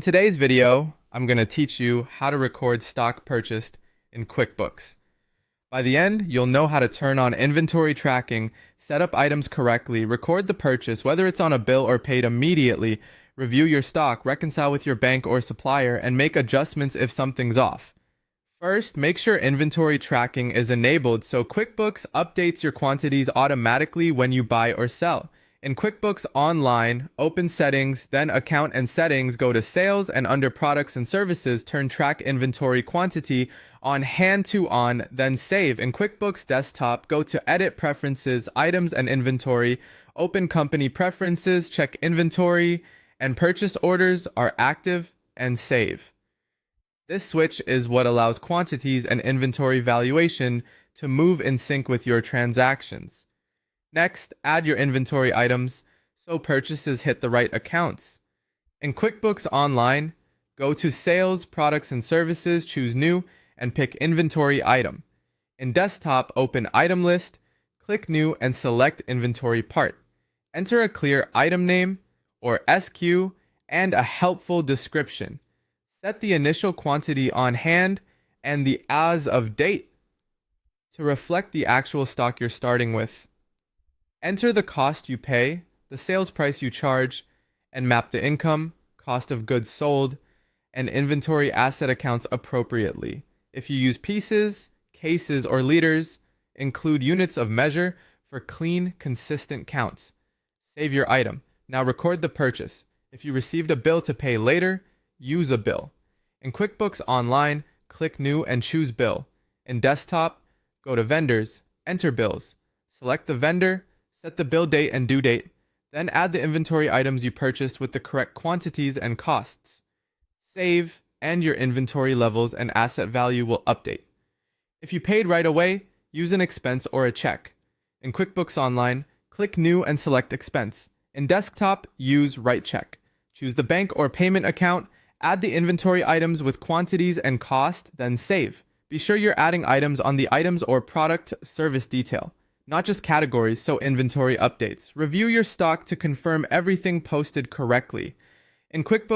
In today's video, I'm going to teach you how to record stock purchased in QuickBooks. By the end, you'll know how to turn on inventory tracking, set up items correctly, record the purchase, whether it's on a bill or paid immediately, review your stock, reconcile with your bank or supplier, and make adjustments if something's off. First, make sure inventory tracking is enabled so QuickBooks updates your quantities automatically when you buy or sell. In QuickBooks Online, open Settings, then Account and Settings, go to Sales, and under Products and Services, turn Track Inventory Quantity on Hand to On, then Save. In QuickBooks Desktop, go to Edit Preferences, Items and Inventory, open Company Preferences, check Inventory, and Purchase Orders are active, and save. This switch is what allows quantities and inventory valuation to move in sync with your transactions. Next, add your inventory items so purchases hit the right accounts. In QuickBooks Online, go to Sales, Products and Services, choose New, and pick Inventory Item. In Desktop, open Item List, click New, and select Inventory Part. Enter a clear item name or SQ and a helpful description. Set the initial quantity on hand and the as of date to reflect the actual stock you're starting with. Enter the cost you pay, the sales price you charge, and map the income, cost of goods sold, and inventory asset accounts appropriately. If you use pieces, cases, or liters, include units of measure for clean, consistent counts. Save your item. Now record the purchase. If you received a bill to pay later, use a bill. In QuickBooks Online, click New and choose Bill. In Desktop, go to Vendors, enter bills. Select the vendor, set the bill date and due date, then add the inventory items you purchased with the correct quantities and costs. Save, and your inventory levels and asset value will update. If you paid right away, use an expense or a check. In QuickBooks Online, click New and select Expense. In Desktop, use Write Check. Choose the bank or payment account, add the inventory items with quantities and cost, then save. Be sure you're adding items on the items or product service detail, not just categories, so inventory updates. Review your stock to confirm everything posted correctly. In QuickBooks